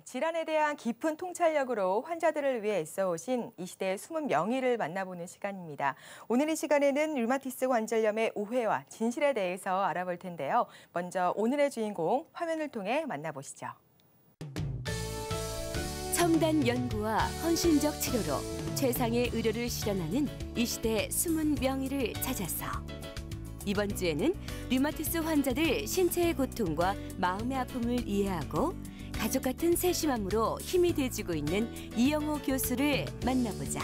질환에 대한 깊은 통찰력으로 환자들을 위해 애써오신 이 시대의 숨은 명의를 만나보는 시간입니다. 오늘 이 시간에는 류마티스 관절염의 오해와 진실에 대해서 알아볼 텐데요. 먼저 오늘의 주인공 화면을 통해 만나보시죠. 첨단 연구와 헌신적 치료로 최상의 의료를 실현하는 이 시대의 숨은 명의를 찾아서 이번 주에는 류마티스 환자들 신체의 고통과 마음의 아픔을 이해하고 가족 같은 세심함으로 힘이 돼주고 있는 이영호 교수를 만나보자.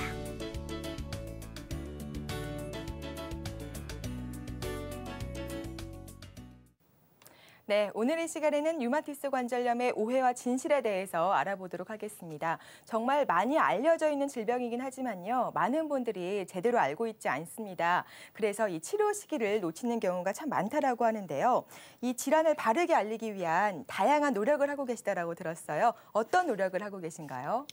네, 오늘 이 시간에는 류마티스 관절염의 오해와 진실에 대해서 알아보도록 하겠습니다. 정말 많이 알려져 있는 질병이긴 하지만요. 많은 분들이 제대로 알고 있지 않습니다. 그래서 이 치료 시기를 놓치는 경우가 참 많다라고 하는데요. 이 질환을 바르게 알리기 위한 다양한 노력을 하고 계시다라고 들었어요. 어떤 노력을 하고 계신가요?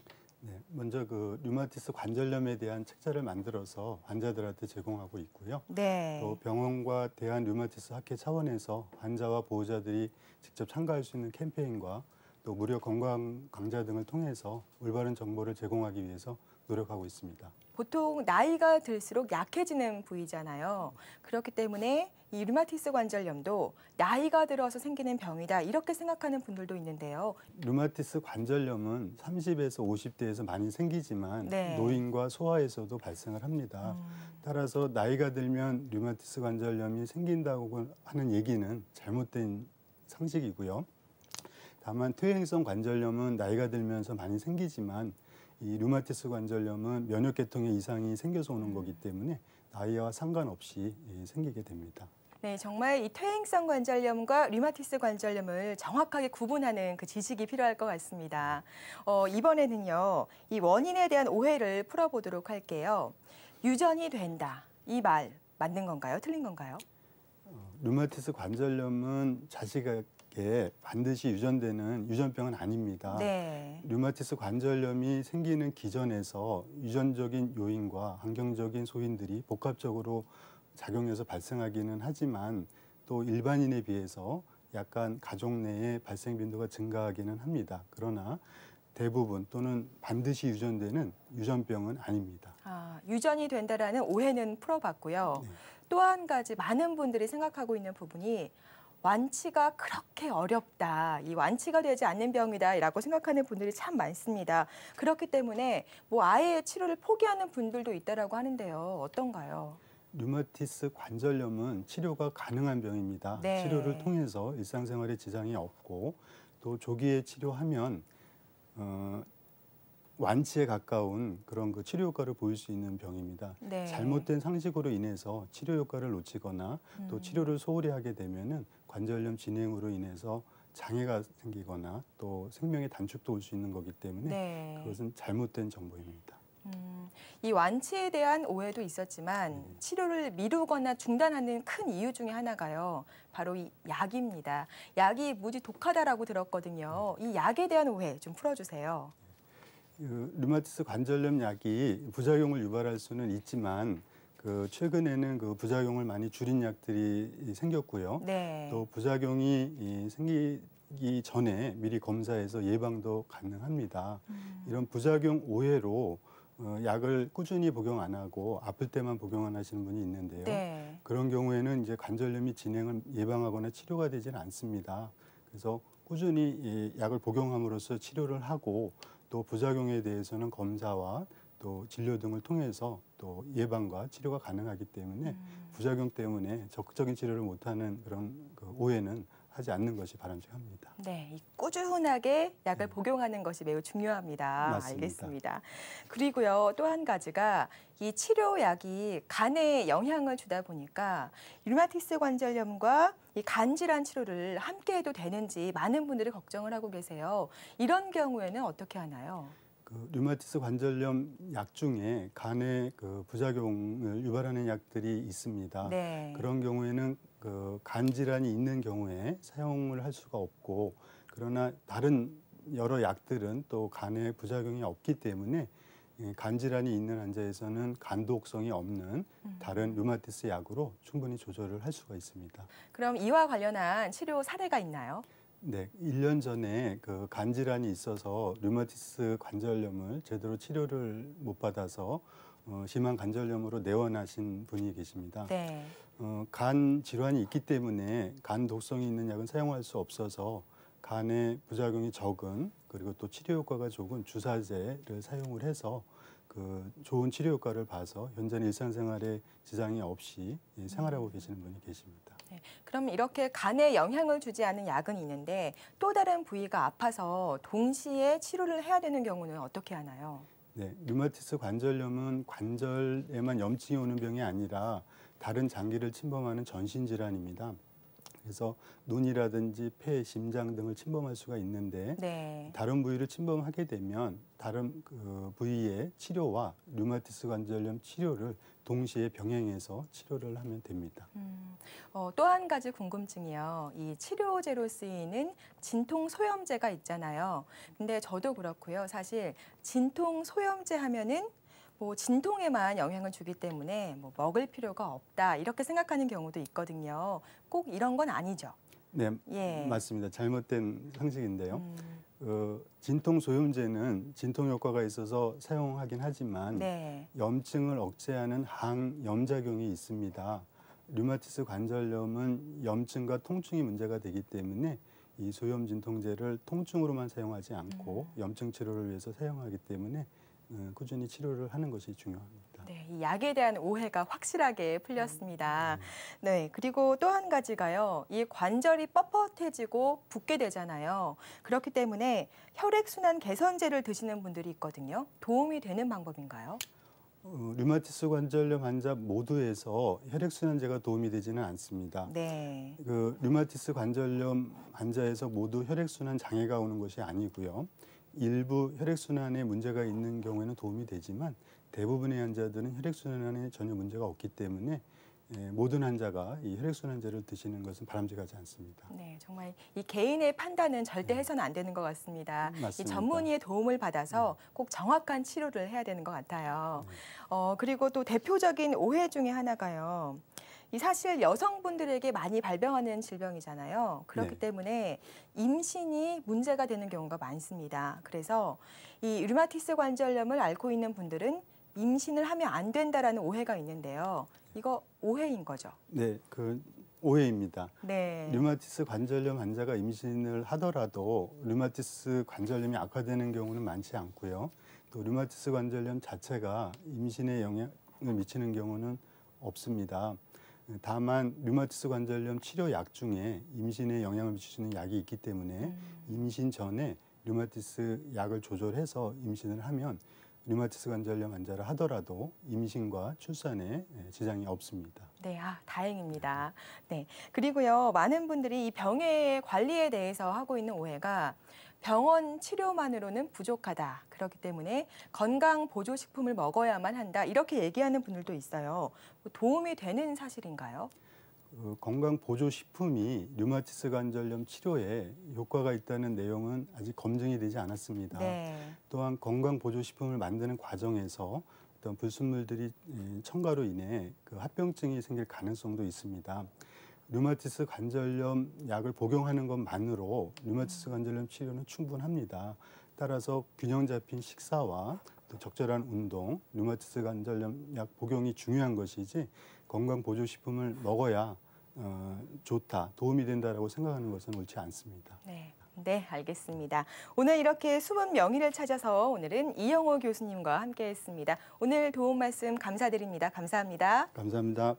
네, 먼저 그 류마티스 관절염에 대한 책자를 만들어서 환자들한테 제공하고 있고요. 네. 또 병원과 대한 류마티스 학회 차원에서 환자와 보호자들이 직접 참가할 수 있는 캠페인과 또 무료 건강 강좌 등을 통해서 올바른 정보를 제공하기 위해서 노력하고 있습니다. 보통 나이가 들수록 약해지는 부위잖아요. 그렇기 때문에 이 류마티스 관절염도 나이가 들어서 생기는 병이다 이렇게 생각하는 분들도 있는데요. 류마티스 관절염은 30에서 50대에서 많이 생기지만 네. 노인과 소아에서도 발생을 합니다. 따라서 나이가 들면 류마티스 관절염이 생긴다고 하는 얘기는 잘못된 상식이고요. 다만 퇴행성 관절염은 나이가 들면서 많이 생기지만 이 류마티스 관절염은 면역계통에 이상이 생겨서 오는 거기 때문에 나이와 상관없이 생기게 됩니다. 네, 정말 이 퇴행성 관절염과 류마티스 관절염을 정확하게 구분하는 그 지식이 필요할 것 같습니다. 이번에는요, 이 원인에 대한 오해를 풀어보도록 할게요. 유전이 된다. 이 말 맞는 건가요? 틀린 건가요? 류마티스 관절염은 자식에게 반드시 유전되는 유전병은 아닙니다. 네. 류마티스 관절염이 생기는 기전에서 유전적인 요인과 환경적인 소인들이 복합적으로 작용해서 발생하기는 하지만 또 일반인에 비해서 약간 가족 내에 발생 빈도가 증가하기는 합니다. 그러나 대부분 또는 반드시 유전되는 유전병은 아닙니다. 유전이 된다라는 오해는 풀어봤고요. 네. 또 한 가지 많은 분들이 생각하고 있는 부분이 완치가 그렇게 어렵다, 이 완치가 되지 않는 병이다라고 생각하는 분들이 참 많습니다. 그렇기 때문에 뭐 아예 치료를 포기하는 분들도 있다라고 하는데요. 어떤가요? 류마티스 관절염은 치료가 가능한 병입니다. 네. 치료를 통해서 일상생활에 지장이 없고 또 조기에 치료하면 완치에 가까운 그런 그 치료 효과를 보일 수 있는 병입니다. 네. 잘못된 상식으로 인해서 치료 효과를 놓치거나 또 치료를 소홀히 하게 되면은 관절염 진행으로 인해서 장애가 생기거나 또 생명의 단축도 올 수 있는 거기 때문에 네. 그것은 잘못된 정보입니다. 이 완치에 대한 오해도 있었지만 치료를 미루거나 중단하는 큰 이유 중에 하나가요. 바로 이 약입니다. 약이 무지 독하다라고 들었거든요. 이 약에 대한 오해 좀 풀어주세요. 류마티스 관절염 약이 부작용을 유발할 수는 있지만 최근에는 그 부작용을 많이 줄인 약들이 생겼고요. 네. 또 부작용이 생기기 전에 미리 검사해서 예방도 가능합니다. 이런 부작용 오해로 약을 꾸준히 복용 안 하고 아플 때만 복용 하시는 분이 있는데요. 네. 그런 경우에는 이제 관절염이 진행을 예방하거나 치료가 되지는 않습니다. 그래서 꾸준히 이 약을 복용함으로써 치료를 하고 또 부작용에 대해서는 검사와 또 진료 등을 통해서 또 예방과 치료가 가능하기 때문에 부작용 때문에 적극적인 치료를 못하는 그런 그 오해는 하지 않는 것이 바람직합니다. 네, 꾸준하게 약을 복용하는 것이 매우 중요합니다. 맞습니다. 알겠습니다. 그리고요, 또 한 가지가 이 치료약이 간에 영향을 주다 보니까 류마티스 관절염과 이 간 질환 치료를 함께 해도 되는지 많은 분들이 걱정을 하고 계세요. 이런 경우에는 어떻게 하나요? 류마티스 관절염 약 중에 간의 그 부작용을 유발하는 약들이 있습니다. 네. 그런 경우에는 간 질환이 있는 경우에 사용을 할 수가 없고, 그러나 다른 여러 약들은 또 간에 부작용이 없기 때문에 간 질환이 있는 환자에서는 간독성이 없는 다른 류마티스 약으로 충분히 조절을 할 수가 있습니다. 그럼 이와 관련한 치료 사례가 있나요? 네, 1년 전에 그 간 질환이 있어서 류마티스 관절염을 제대로 치료를 못 받아서 심한 관절염으로 내원하신 분이 계십니다. 네. 간 질환이 있기 때문에 간 독성이 있는 약은 사용할 수 없어서 간에 부작용이 적은 그리고 또 치료 효과가 좋은 주사제를 사용을 해서 그 좋은 치료 효과를 봐서 현재는 일상생활에 지장이 없이 생활하고 계시는 분이 계십니다. 네. 그럼 이렇게 간에 영향을 주지 않은 약은 있는데 또 다른 부위가 아파서 동시에 치료를 해야 되는 경우는 어떻게 하나요? 네, 류마티스 관절염은 관절에만 염증이 오는 병이 아니라 다른 장기를 침범하는 전신 질환입니다. 그래서 눈이라든지 폐, 심장 등을 침범할 수가 있는데 네. 다른 부위를 침범하게 되면 다른 그 부위의 치료와 류마티스 관절염 치료를 동시에 병행해서 치료를 하면 됩니다. 또 한 가지 궁금증이요. 이 치료제로 쓰이는 진통 소염제가 있잖아요. 근데 저도 그렇고요. 사실 진통 소염제 하면은 뭐 진통에만 영향을 주기 때문에 뭐 먹을 필요가 없다 이렇게 생각하는 경우도 있거든요. 꼭 이런 건 아니죠. 네, 예. 맞습니다. 잘못된 상식인데요. 진통 소염제는 진통 효과가 있어서 사용하긴 하지만 네. 염증을 억제하는 항염작용이 있습니다. 류마티스 관절염은 염증과 통증이 문제가 되기 때문에 이 소염 진통제를 통증으로만 사용하지 않고 염증 치료를 위해서 사용하기 때문에 꾸준히 치료를 하는 것이 중요합니다. 네, 이 약에 대한 오해가 확실하게 풀렸습니다. 네, 그리고 또 한 가지가요. 이 관절이 뻣뻣해지고 붓게 되잖아요. 그렇기 때문에 혈액순환 개선제를 드시는 분들이 있거든요. 도움이 되는 방법인가요? 류마티스 관절염 환자 모두에서 혈액순환제가 도움이 되지는 않습니다. 네. 그 류마티스 관절염 환자에서 모두 혈액순환 장애가 오는 것이 아니고요. 일부 혈액순환에 문제가 있는 경우에는 도움이 되지만 대부분의 환자들은 혈액순환에 전혀 문제가 없기 때문에 모든 환자가 이 혈액순환제를 드시는 것은 바람직하지 않습니다. 네, 정말 이 개인의 판단은 절대 해서는 안 되는 것 같습니다. 이 맞습니다. 전문의의 도움을 받아서 꼭 정확한 치료를 해야 되는 것 같아요. 그리고 또 대표적인 오해 중에 하나가요. 이 사실 여성분들에게 많이 발병하는 질병이잖아요. 그렇기 네. 때문에 임신이 문제가 되는 경우가 많습니다. 그래서 이 류마티스 관절염을 앓고 있는 분들은 임신을 하면 안 된다라는 오해가 있는데요. 이거 오해인 거죠? 네, 그 오해입니다. 네. 류마티스 관절염 환자가 임신을 하더라도 류마티스 관절염이 악화되는 경우는 많지 않고요. 또 류마티스 관절염 자체가 임신에 영향을 미치는 경우는 없습니다. 다만 류마티스 관절염 치료약 중에 임신에 영향을 미칠 수 있는 약이 있기 때문에 임신 전에 류마티스 약을 조절해서 임신을 하면 류마티스 관절염 환자를 하더라도 임신과 출산에 지장이 없습니다. 네, 다행입니다. 네, 그리고요, 많은 분들이 이 병의 관리에 대해서 하고 있는 오해가 병원 치료만으로는 부족하다. 그렇기 때문에 건강 보조식품을 먹어야만 한다. 이렇게 얘기하는 분들도 있어요. 도움이 되는 사실인가요? 건강 보조식품이 류마티스 관절염 치료에 효과가 있다는 내용은 아직 검증이 되지 않았습니다. 네. 또한 건강 보조식품을 만드는 과정에서 어떤 불순물들이 첨가로 인해 그 합병증이 생길 가능성도 있습니다. 류마티스 관절염 약을 복용하는 것만으로 류마티스 관절염 치료는 충분합니다. 따라서 균형 잡힌 식사와 또 적절한 운동, 류마티스 관절염 약 복용이 중요한 것이지 건강 보조식품을 먹어야 좋다, 도움이 된다라고 생각하는 것은 옳지 않습니다. 네. 네, 알겠습니다. 오늘 이렇게 숨은 명의를 찾아서 오늘은 이영호 교수님과 함께했습니다. 오늘 도움 말씀 감사드립니다. 감사합니다. 감사합니다.